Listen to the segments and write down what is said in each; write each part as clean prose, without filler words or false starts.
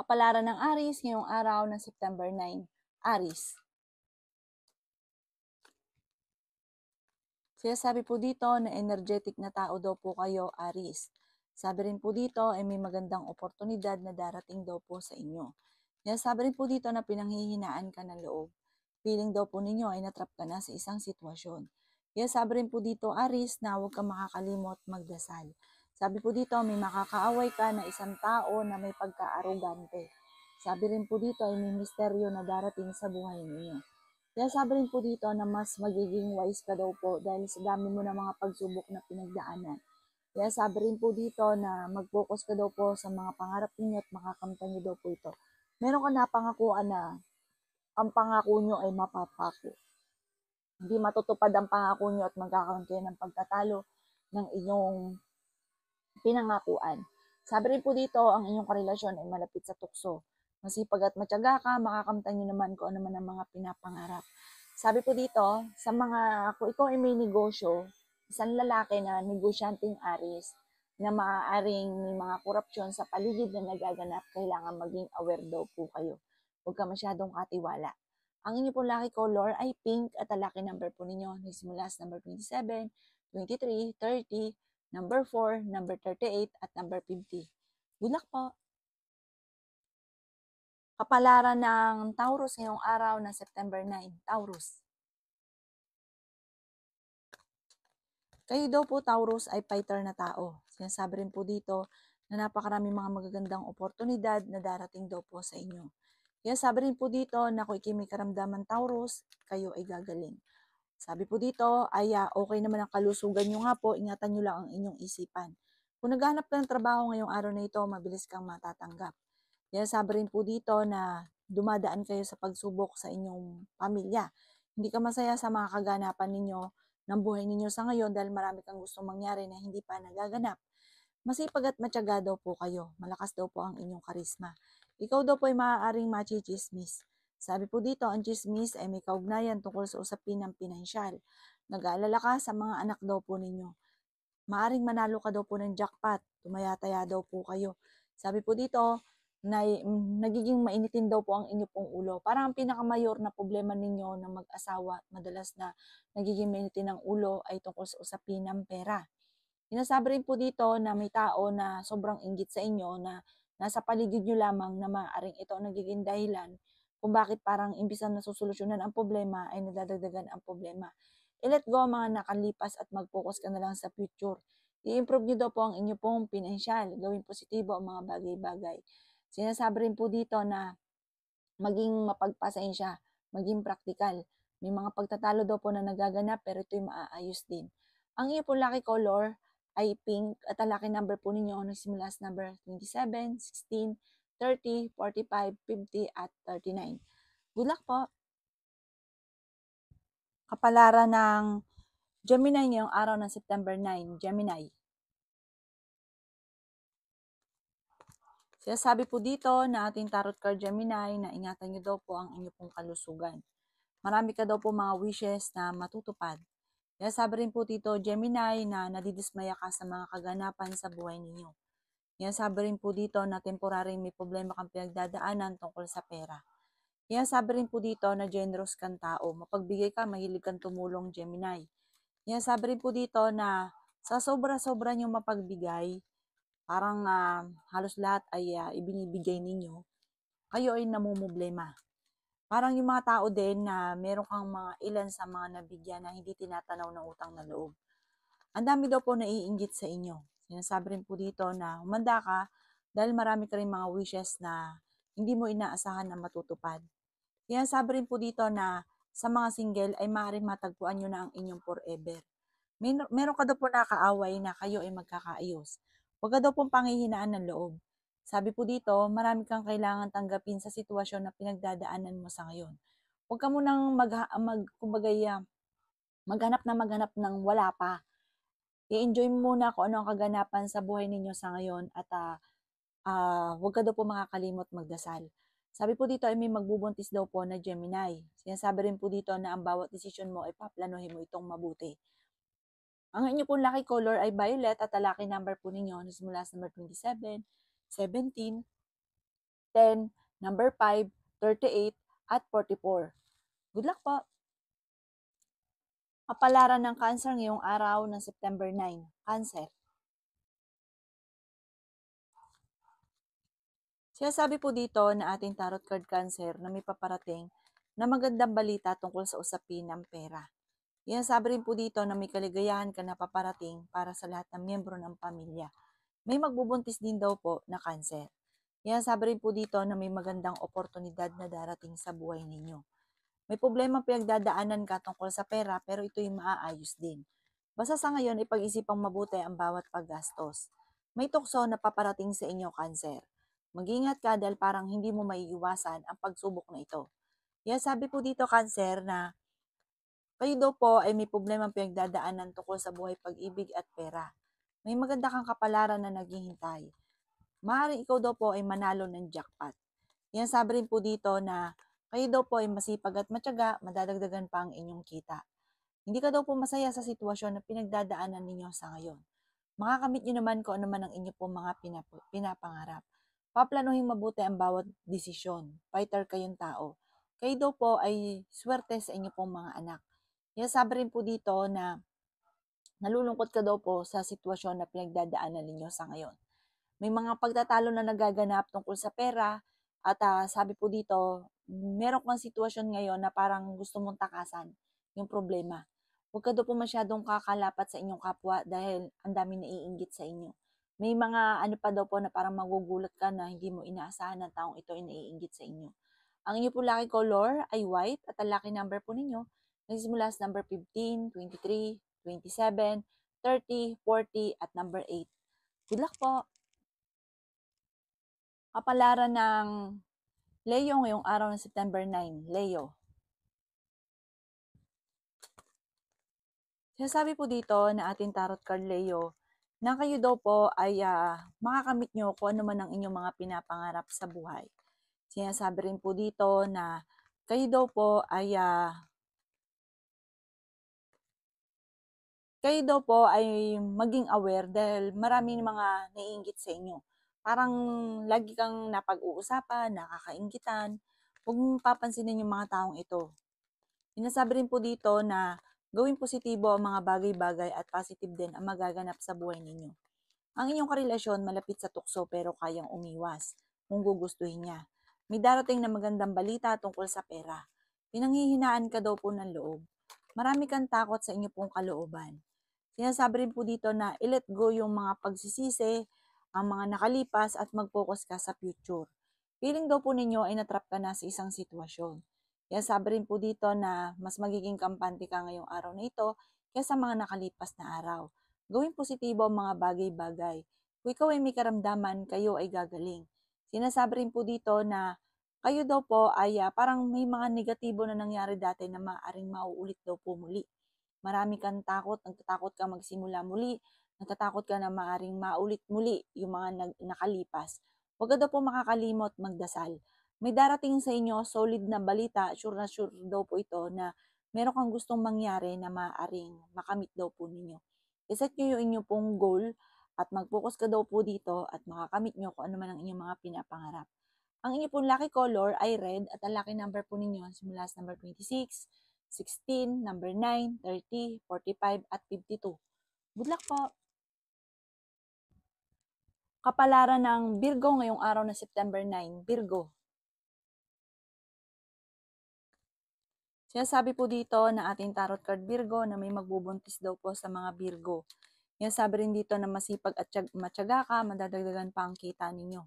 Kapalaran ng Aries ngayong araw ng September 9. Aries. Sabi po dito na energetic na tao daw po kayo, Aries. Sabi rin po dito ay may magandang oportunidad na darating daw po sa inyo. Sabi rin po dito na pinanghihinaan ka ng loob. Feeling daw po ninyo ay natrap ka na sa isang sitwasyon. Sabi rin po dito, Aries, na huwag kang makakalimot magdasal. Sabi po dito, may makakaaway ka na isang tao na may pagka-arugante. Sabi rin po dito ay may misteryo na darating sa buhay ninyo. Sabi rin po dito na mas magiging wise ka daw po dahil sa dami mo ng mga pagsubok na pinagdaanan. Sabi rin po dito na mag-focus ka daw po sa mga pangarap ninyo at makakamtan niyo daw po ito. Meron ka na pangakuan na ang pangako nyo ay mapapako. Hindi matutupad ang pangako nyo at magkakaroon kayo ng pagtatalo ng inyong pinangakuan. Sabi rin po dito, ang inyong karelasyon ay malapit sa tukso. Masipag at matyaga ka, makakamtan nyo naman kung ano man ang mga pinapangarap. Sabi po dito, sa mga, kung ikaw ay may negosyo, isang lalaki na negosyanteng Aries, na maaaring may mga korupsyon sa paligid na nagaganap, kailangan maging aware daw po kayo. Huwag ka masyadong katiwala. Ang inyo pong lucky color ay pink at ang lucky number po ninyo nagsimula sa number 27, 23, 30, number 4, number 38, at number 50. Good luck po! Kapalaran ng Taurus ngayong araw na September 9. Taurus. Kayo daw po, Taurus, ay fighter na tao. Sinasabi rin po dito na napakaraming mga magagandang oportunidad na darating daw po sa inyo. Sabi rin po dito na kung may karamdaman, Taurus, kayo ay gagaling. Sabi po dito ay okay naman ang kalusugan nyo nga po, ingatan nyo lang ang inyong isipan. Kung naghahanap ka ng trabaho ngayong araw na ito, mabilis kang matatanggap. Sabi rin po dito na dumadaan kayo sa pagsubok sa inyong pamilya. Hindi ka masaya sa mga kaganapan ninyo ng buhay ninyo sa ngayon dahil marami kang gustong mangyari na hindi pa nagaganap. Masipag at matyaga daw po kayo. Malakas daw po ang inyong karisma. Ikaw daw po ay maaaring machichismis. Sabi po dito, ang chismis ay may kaugnayan tungkol sa usapin ng pinansyal. Nag-aalala ka sa mga anak daw po ninyo. Maaring manalo ka daw po ng jackpot. Tumayataya daw po kayo. Sabi po dito, na nagiging mainitin daw po ang inyo pong ulo. Parang ang pinakamayor na problema ninyo ng mag-asawa, madalas na nagiging mainitin ang ulo ay tungkol sa usapin ng pera. Sinasabi rin po dito na may tao na sobrang inggit sa inyo na nasa paligid nyo lamang na maaaring ito ang nagiging dahilan kung bakit parang imbis na nasusolusyonan ang problema ay nadadagdagan ang problema. I-let go ang mga nakalipas at mag-focus ka na lang sa future. I-improve nyo daw po ang inyo pong pinansyal. Gawin positibo ang mga bagay-bagay. Sinasabi rin po dito na maging mapagpasensya, maging praktikal. May mga pagtatalo daw po na nagaganap pero ito'y maaayos din. Ang iyo po lucky color ay pink at ang lucky number po ninyo nagsimula sa number 27, 16, 30, 45, 50 at 39. Good luck po! Kapalaran ng Gemini ngayong araw ng September 9. Gemini. Sabi po dito na ating tarot card Gemini na ingatan nyo daw po ang inyo pong kalusugan. Marami ka daw po mga wishes na matutupad. Sabi rin po dito Gemini na nadidismaya ka sa mga kaganapan sa buhay ninyo. Sabi rin po dito na temporary may problema kang pinagdadaanan tungkol sa pera. Sabi rin po dito na generous kang tao. Mapagbigay ka, mahilig kang tumulong Gemini. Sabi rin po dito na sa sobra-sobra nyo mapagbigay, parang halos lahat ay ibinibigay ninyo, kayo ay namumblema. Parang yung mga tao din na meron kang mga ilan sa mga nabigyan na hindi tinatanaw ng utang na loob. Ang dami daw po naiinggit sa inyo. Sinasabi rin po dito na humanda ka dahil marami ka rin mga wishes na hindi mo inaasahan na matutupad. Sabi rin po dito na sa mga single ay maaaring matagpuan nyo na ang inyong forever. Meron ka daw po nakaaway na kayo ay magkakaayos. Huwag ka daw pong panghihinaan ng loob. Sabi po dito, marami kang kailangan tanggapin sa sitwasyon na pinagdadaanan mo sa ngayon. Huwag ka munang maghanap ng wala pa. I-enjoy mo muna kung ano ang kaganapan sa buhay ninyo sa ngayon at huwag ka daw po makakalimot magdasal. Sabi po dito ay may magbubuntis daw po na Gemini. Sinasabi rin po dito na ang bawat desisyon mo ay paplanuhin mo itong mabuti. Ang inyo pong lucky color ay violet at ang lucky number po ninyo nagsimula sa number 27, 17, 10, number 5, 38, at 44. Good luck po! Kapalaran ng Cancer ngayong araw ng September 9. Cancer. Sinasabi po dito na ating tarot card Cancer na may paparating na magandang balita tungkol sa usapin ng pera. Sinasabi rin po dito na may kaligayahan ka na paparating para sa lahat ng miyembro ng pamilya. May magbubuntis din daw po na Cancer. Sinasabi rin po dito na may magandang oportunidad na darating sa buhay ninyo. May problema pinagdadaanan ka tungkol sa pera pero ito'y maaayos din. Basta sa ngayon, ipag-isipang mabuti ang bawat paggastos. May tukso na paparating sa inyo, Cancer. Mag-ingat ka dahil parang hindi mo maiiwasan ang pagsubok na ito. Sabi po dito, Cancer, na kayo daw po ay may problema pinagdadaanan tungkol sa buhay, pag-ibig at pera. May maganda kang kapalaran na naghihintay. Maaaring ikaw daw po ay manalo ng jackpot. Sabi rin po dito na kayo daw po ay masipag at matyaga, madadagdagan pa ang inyong kita. Hindi ka daw po masaya sa sitwasyon na pinagdadaanan ninyo sa ngayon. Makakamit nyo naman kung ano man ang inyo po mga pinapangarap. Paplanuhin mabuti ang bawat desisyon. Fighter kayong tao. Kayo daw po ay swerte sa inyo pong mga anak. Sabi rin po dito na nalulungkot ka daw po sa sitwasyon na pinagdadaanan ninyo sa ngayon. May mga pagtatalo na nagaganap tungkol sa pera at sabi po dito, meron kang sitwasyon ngayon na parang gusto mong takasan yung problema. Huwag ka daw po masyadong kakalapat sa inyong kapwa dahil ang dami naiinggit sa inyo. May mga ano pa daw po na parang magugulat ka na hindi mo inaasahan ng taong ito ay naiinggit sa inyo. Ang inyo po lucky color ay white at ang lucky number po ninyo nagsimula sa number 15, 23, 27, 30, 40 at number 8. Good luck po! Kapalaran ng Leo ngayong araw ng September 9. Leo. Sinasabi po dito na ating tarot card Leo na kayo daw po ay makakamit nyo kung ano man ang inyong mga pinapangarap sa buhay. Sinasabi rin po dito na kayo daw po ay maging aware dahil maraming mga naiinggit sa inyo. Parang lagi kang napag-uusapan, nakakainggitan. Huwag mong papansinin yung mga taong ito. Sinasabi rin po dito na gawing positibo ang mga bagay-bagay at positive din ang magaganap sa buhay ninyo. Ang inyong karelasyon malapit sa tukso pero kayang umiwas kung gugustuhin niya. May darating na magandang balita tungkol sa pera. Pinanghihinaan ka daw po ng loob. Marami kang takot sa inyo pong kalooban. Sinasabi rin po dito na i-let go yung mga pagsisisi, ang mga nakalipas at mag-focus ka sa future. Feeling daw po ninyo ay natrap ka na sa isang sitwasyon. Sabi rin po dito na mas magiging kampante ka ngayong araw na ito kaysa mga nakalipas na araw. Gawing positibo ang mga bagay-bagay. Kung ikaw ay may karamdaman, kayo ay gagaling. Sinasabi rin po dito na kayo daw po ay parang may mga negatibo na nangyari dati na maaaring mauulit daw po muli. Marami kang takot, nagtatakot ka magsimula muli, natatakot ka na maaaring maulit muli yung mga nakalipas. Huwag ka daw po makakalimot magdasal. May darating sa inyo solid na balita, sure na sure daw po ito na meron kang gustong mangyari na maaaring makamit daw po ninyo. Iset nyo yung inyong pong goal at mag-focus ka daw po dito at makakamit nyo kung ano man ang inyong mga pinapangarap. Ang inyong pong lucky color ay red at ang lucky number po ninyo simula sa number 26, 16, number 9, 30, 45 at 52. Good luck po! Kapalaran ng Virgo ngayong araw na September 9. Virgo. Sinasabi po dito na ating tarot card Virgo na may magbubuntis daw po sa mga Virgo. Sabi rin dito na masipag at matyaga ka, madadagdagan pa ang kita ninyo.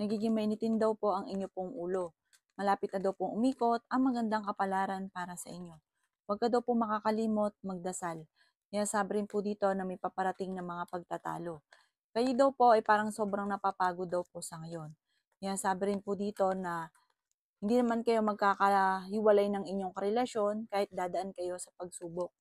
Nagiging mainitin daw po ang inyo pong ulo. Malapit na daw pong umikot ang magandang kapalaran para sa inyo. Huwag ka daw po makakalimot magdasal. Sabi rin po dito na may paparating na mga pagtatalo. Kayo daw po ay parang sobrang napapagod daw po sa ngayon. Sabi rin po dito na hindi naman kayo magkakahiwalay ng inyong karelasyon kahit dadaan kayo sa pagsubok.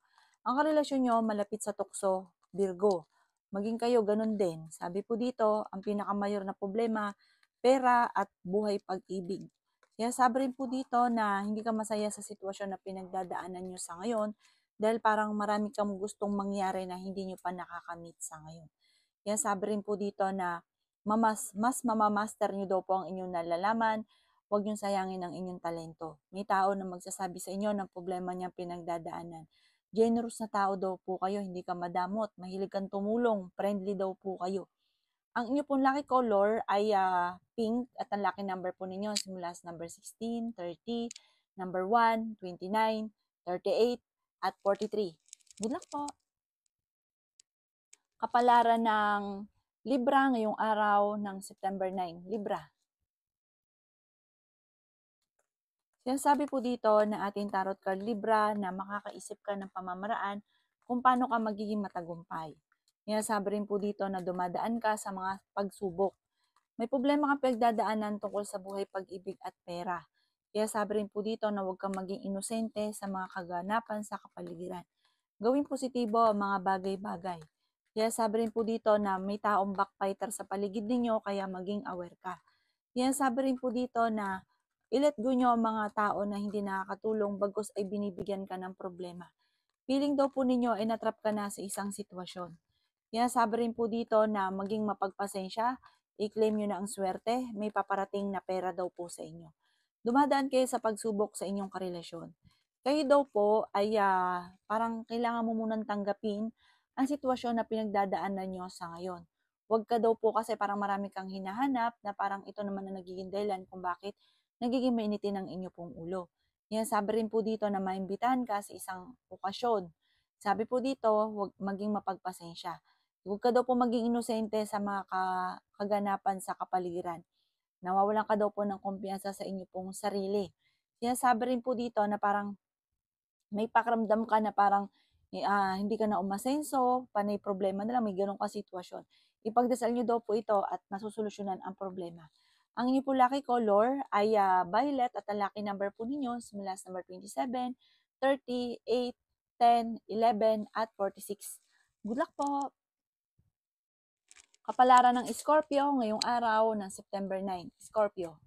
Ang karelasyon nyo malapit sa tukso, Virgo. Maging kayo ganun din. Sabi po dito, ang pinakamayor na problema, pera at buhay pag-ibig. Sabi rin po dito na hindi ka masaya sa sitwasyon na pinagdadaanan nyo sa ngayon dahil parang marami kang gustong mangyari na hindi nyo pa nakakamit sa ngayon. Sabi rin po dito na mas mamamaster nyo daw po ang inyong nalalaman. Huwag nyo sayangin ang inyong talento. May tao na magsasabi sa inyo ng problema niyang pinagdadaanan. Generous na tao daw po kayo, hindi ka madamot, mahilig kang tumulong, friendly daw po kayo. Ang inyo pong lucky color ay pink at ang lucky number po ninyo simula sa number 16, 30, number 1, 29, 38, at 43. Good luck po! Kapalaran ng Libra ngayong araw ng September 9. Libra. Sinasabi po dito na ating tarot card Libra na makakaisip ka ng pamamaraan kung paano ka magiging matagumpay. Sinasabi rin po dito na dumadaan ka sa mga pagsubok. May problema kang pinagdadaanan tungkol sa buhay, pag-ibig at pera. Kaya sabi rin po dito na huwag kang maging inosente sa mga kaganapan sa kapaligiran. Gawing positibo ang mga bagay-bagay. Kaya sabi rin po dito na may taong backfighter sa paligid ninyo kaya maging aware ka. Kaya sabi rin po dito na i-let go nyo ang mga tao na hindi nakakatulong bagkus ay binibigyan ka ng problema. Feeling daw po ninyo ay natrap ka na sa isang sitwasyon. Kaya sabi rin po dito na maging mapagpasensya, i-claim nyo na ang swerte, may paparating na pera daw po sa inyo. Dumadaan kayo sa pagsubok sa inyong karelasyon. Kayo daw po ay parang kailangan mo munang tanggapin ang sitwasyon na pinagdadaanan nyo sa ngayon. Huwag ka daw po kasi parang marami kang hinahanap na parang ito naman na nagiging dahilan kung bakit nagiging mainitin ang inyo pong ulo. Yan, sabi rin po dito na maimbitahan ka sa isang okasyon. Sabi po dito, huwag maging mapagpasensya. Huwag ka daw po maging inosente sa mga kaganapan sa kapaligiran. Nawawalan ka daw po ng kumpiyansa sa inyo pong sarili. Sinasabi rin po dito na parang may pakiramdam ka na parang hindi ka na umasenso, panay problema na lang, may ganun ka sitwasyon. Ipagdasal nyo daw po ito at masusolusyonan ang problema. Ang inyo po lucky color ay violet at ang lucky number po ninyo simula sa number 27, 38, 10, 11, at 46. Good luck po! Kapalaran ng Scorpio ngayong araw ng September 9. Scorpio.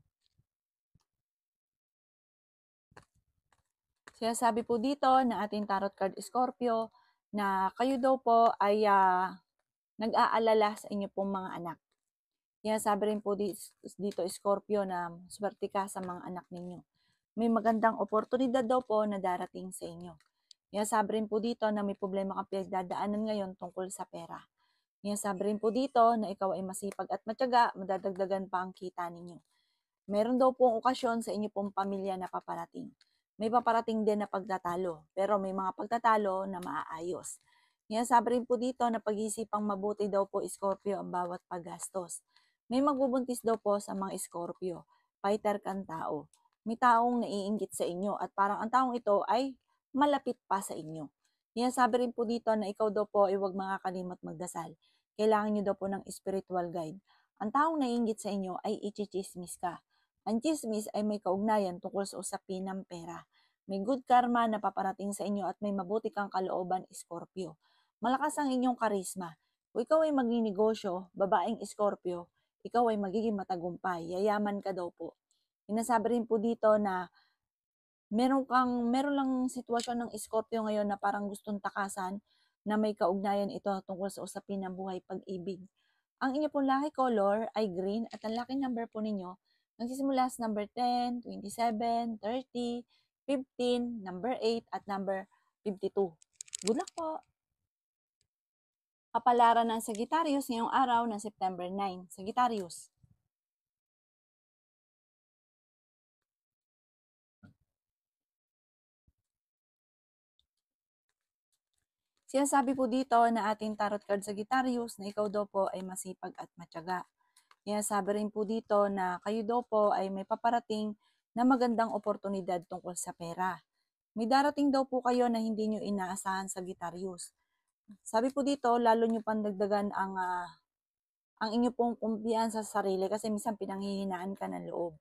Sinasabi po dito na ating tarot card Scorpio na kayo daw po ay nag-aalala sa inyo pong mga anak. Sinasabi rin po dito Scorpio na swerte ka sa mga anak ninyo. May magandang oportunidad daw po na darating sa inyo. Sinasabi rin po dito na may problema kang pinagdadaanan ngayon tungkol sa pera. Sabi rin po dito na ikaw ay masipag at matyaga, madadagdagan pa ang kita ninyo. Meron daw pong okasyon sa inyo pong pamilya na paparating. May paparating din na pagtatalo, pero may mga pagtatalo na maaayos. Sabi rin po dito na pag-iisipang mabuti daw po Scorpio ang bawat paggastos. May magbubuntis daw po sa mga Scorpio. Fighter kang tao. May taong naiinggit sa inyo at parang ang taong ito ay malapit pa sa inyo. Sabi rin po dito na ikaw daw po ay huwag makakalimot magdasal. Kailangan nyo daw po ng spiritual guide. Ang taong naiinggit sa inyo ay ichichismis ka. Ang chismis ay may kaugnayan tungkol sa usapin ng pera. May good karma na paparating sa inyo at may mabuti kang kalooban, Scorpio. Malakas ang inyong karisma. Kung ikaw ay magninegosyo, babaeng Scorpio, ikaw ay magiging matagumpay. Yayaman ka daw po. Sinasabi rin po dito na meron lang sitwasyon ng Scorpio ngayon na parang gustong takasan na may kaugnayan ito tungkol sa usapin ng buhay, pag-ibig. Ang inyo pong lucky color ay green at ang lucky number po ninyo nagsisimula sa number 10, 27, 30, 15, number 8 at number 52. Good luck po! Kapalaran ng Sagittarius ngayong araw ng September 9. Sagittarius. Sinasabi po dito na ating tarot card Sagittarius na ikaw daw po ay masipag at matyaga. Sabi rin po dito na kayo daw po ay may paparating na magandang oportunidad tungkol sa pera. May darating daw po kayo na hindi nyo inaasahan Sagittarius. Sabi po dito, lalo nyo pandagdagan ang inyo pong kumpiyansa sa sarili kasi minsan pinanghihinaan ka ng loob.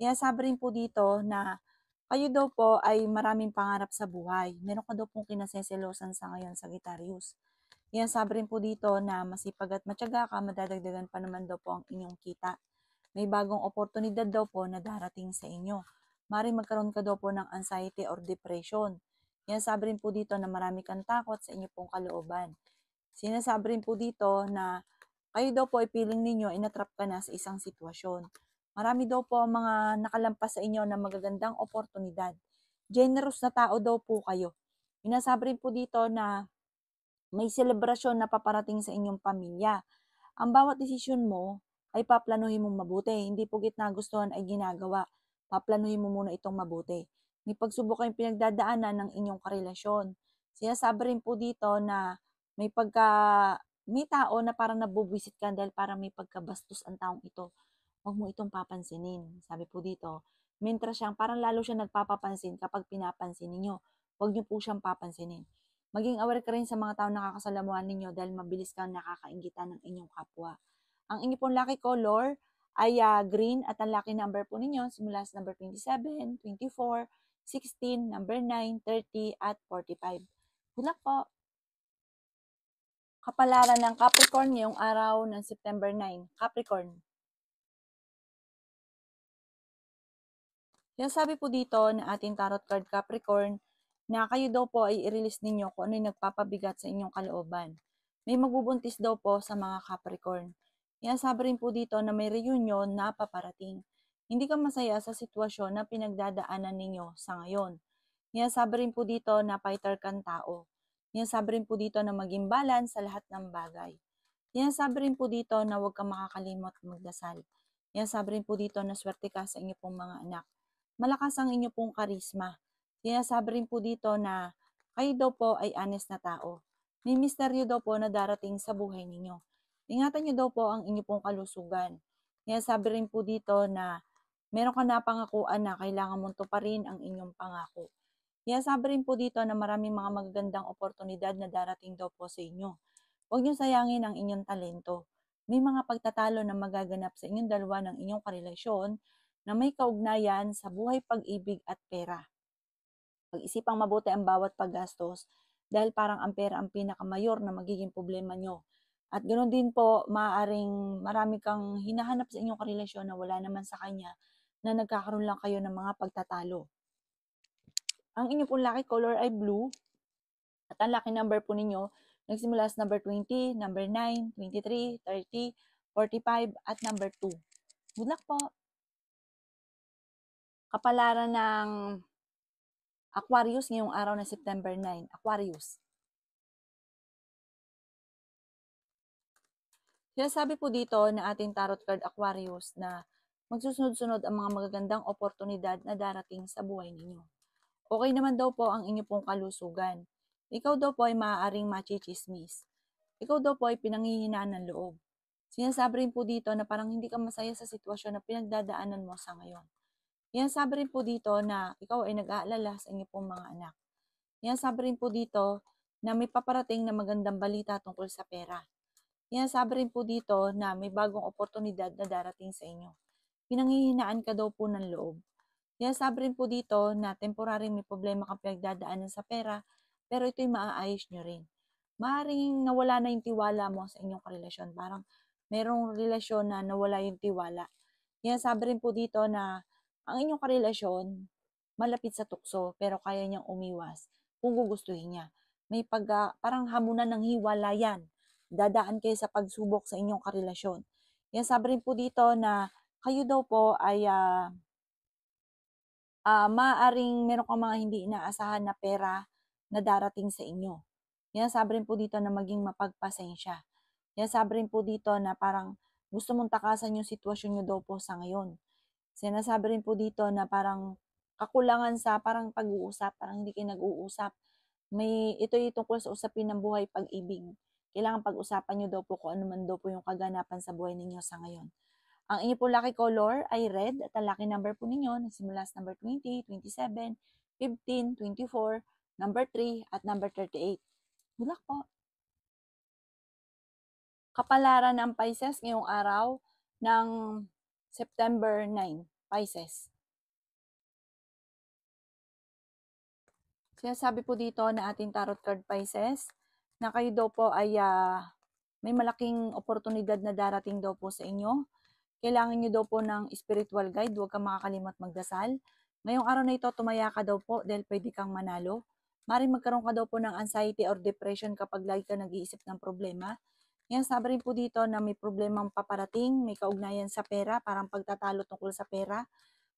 Sabi rin po dito na kayo daw po ay maraming pangarap sa buhay. Meron ka daw pong kinaseselosan sa ngayon, Sagittarius. Sabi rin po dito na masipag at matyaga ka, madadagdagan pa naman daw po ang inyong kita. May bagong oportunidad daw po na darating sa inyo. Maring magkaroon ka daw po ng anxiety or depression. Sabi rin po dito na marami kang takot sa inyo pong kalooban. Sinasabi rin po dito na Kayo daw po ay feeling ninyo ay natrap ka na sa isang sitwasyon. Marami daw po ang mga nakalampas sa inyo na magagandang oportunidad. Generous na tao daw po kayo. Inasabi rin po dito na may selebrasyon na paparating sa inyong pamilya. Ang bawat desisyon mo ay paplanuhin mong mabuti. Hindi po gitna gustuhan ay ginagawa. Paplanuhin mo muna itong mabuti. May pagsubok kayong pinagdadaanan ng inyong karelasyon. Sinasabi rin po dito na may may tao na parang nabubwisit ka dahil parang may pagkabastos ang taong ito. Huwag mo itong papansinin. Sabi po dito, mentre siyang parang lalo siya nagpapapansin kapag pinapansin ninyo. Huwag niyo po siyang papansinin. Maging aware ka rin sa mga taong nakakasalamuhan ninyo dahil mabilis kang nakakainggitan ng inyong kapwa. Ang inyo pong lucky color ay green at ang lucky number po ninyo simula sa number 27, 24, 16, number 9, 30 at 45. Good luck po! Kapalaran ng Capricorn ngayong araw ng September 9. Capricorn. Yung sabi po dito na ating tarot card Capricorn na kayo daw po ay i-release ninyo kung ano yung nagpapabigat sa inyong kalooban. May magbubuntis daw po sa mga Capricorn. Yan sabi rin po dito na may reunion na paparating. Hindi ka masaya sa sitwasyon na pinagdadaanan ninyo sa ngayon. Yan sabi rin po dito na fighter kang tao. Yan sabi rin po dito na maging balance sa lahat ng bagay. Yan sabi rin po dito na huwag kang makakalimot magdasal. Yan sabi rin po dito na swerte ka sa inyo pong mga anak. Malakas ang inyo pong karisma. Sinasabi rin po dito na kayo daw po ay honest na tao. May misteryo daw po na darating sa buhay ninyo. Ingatan nyo daw po ang inyo pong kalusugan. Sinasabi rin po dito na meron ka na pangakuan na kailangan mong tuparin ang inyong pangako. Sinasabi rin po dito na maraming mga magagandang oportunidad na darating daw po sa inyo. Huwag niyo sayangin ang inyong talento. May mga pagtatalo na magaganap sa inyong dalawa ng inyong karelasyon na may kaugnayan sa buhay, pag-ibig at pera. Pag-isipang mabuti ang bawat paggastos dahil parang ang pera ang pinakamayor na magiging problema nyo. At ganoon din po, maaaring marami kang hinahanap sa inyong karelasyon na wala naman sa kanya na nagkakaroon lang kayo ng mga pagtatalo. Ang inyong pong lucky color ay blue at ang lucky number po ninyo nagsimula sa number 20, number 9, 23, 30, 45 at number 2. Good luck po! Kapalaran ng Aquarius ngayong araw na September 9. Aquarius. Sinasabi po dito na ating tarot card Aquarius na magsusunod-sunod ang mga magagandang oportunidad na darating sa buhay ninyo. Okay naman daw po ang inyo pong kalusugan. Ikaw daw po ay maaaring machichismis. Ikaw daw po ay pinanghihinaan ng loob. Sinasabi rin po dito na parang hindi ka masaya sa sitwasyon na pinagdadaanan mo sa ngayon. Yan sabi rin po dito na ikaw ay nag-aalala sa inyo pong mga anak. Yan sabi rin po dito na may paparating na magandang balita tungkol sa pera. Yan sabi rin po dito na may bagong oportunidad na darating sa inyo. Pinanghihinaan ka daw po ng loob. Yan sabi rin po dito na temporary may problema kang pinagdadaanan sa pera, pero ito'y maaayos nyo rin. Maaaring nawala na yung tiwala mo sa inyong karelasyon. Parang merong relasyon na nawala yung tiwala. Yan sabi rin po dito na ang inyong karelasyon malapit sa tukso pero kaya niyang umiwas kung gugustuhin niya. May parang hamunan ng hiwalayan. Dadaan kayo sa pagsubok sa inyong karelasyon. Yan sabi rin po dito na kayo daw po ay maaaring meron kang mga hindi inaasahan na pera na darating sa inyo. Yan sabi rin po dito na maging mapagpasensya. Yan sabi rin po dito na parang gusto mong takasan yung sitwasyon nyo daw po sa ngayon. Sinasabi rin po dito na parang kakulangan sa parang pag-uusap, parang hindi kayo nag-uusap. Ito yung tungkol sa usapin ng buhay, pag-ibig. Kailangan pag-usapan nyo daw po kung ano man daw po yung kaganapan sa buhay ninyo sa ngayon. Ang inyo po lucky color ay red at ang lucky number po ninyo nagsimula sa number 20, 27, 15, 24, number 3 at number 38. Good luck po! Kapalaran ng Pisces ngayong araw ng September 9. Pisces. Sinasabi po dito na ating tarot card Pisces na kayo daw po ay may malaking oportunidad na darating daw po sa inyo. Kailangan nyo daw po ng spiritual guide, huwag kang makakalimot magdasal. Ngayong araw na ito, tumaya ka daw po dahil pwede kang manalo. Maring magkaroon ka daw po ng anxiety or depression kapag lagi ka nag-iisip ng problema. Yan, sabi rin po dito na may problemang paparating, may kaugnayan sa pera, parang pagtatalo tungkol sa pera.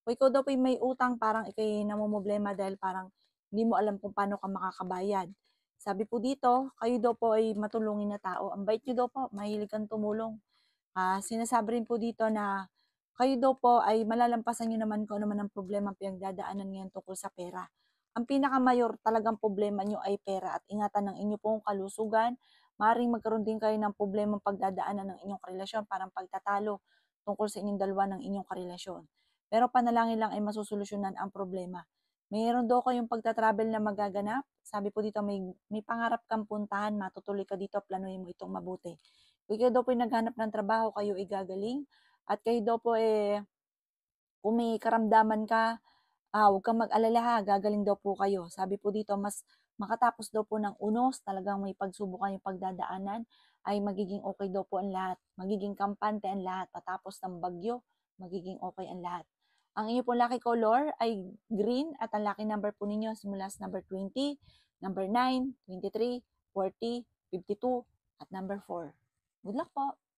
O ikaw daw po may utang, parang ikay namomroblema dahil parang hindi mo alam kung paano ka makakabayad. Sabi po dito, kayo daw po ay matulungin na tao. Ang bait nyo daw po, mahilig kang tumulong. Sinasabi rin po dito na kayo daw po ay malalampasan nyo naman kung ano man ang problema pinagdadaanan ngayon tungkol sa pera. Ang pinakamayor talagang problema nyo ay pera at ingatan ng inyo pong kalusugan. Maring magkaroon din kayo ng problema pagdadaanan ng inyong karelasyon, parang pagtatalo tungkol sa inyong dalawa ng inyong karelasyon. Pero panalangin lang ay masusolusyonan ang problema. Mayroon daw kayong pagta-travel na magaganap. Sabi po dito, may pangarap kang puntahan, matutuloy ka dito, planuhin mo itong mabuti. Kung kayo daw po naghanap ng trabaho, kayo ay gagaling. At kayo daw po kung may karamdaman ka, huwag kang mag-alala ha, gagaling daw po kayo. Sabi po dito, mas makatapos daw po ng unos, talagang may pagsubukan yung pagdadaanan, ay magiging okay daw po ang lahat. Magiging kampante ang lahat. Patapos ng bagyo, magiging okay ang lahat. Ang inyo po lucky color ay green at ang lucky number po ninyo simula sa number 20, number 9, 23, 40, 52, at number 4. Good luck po!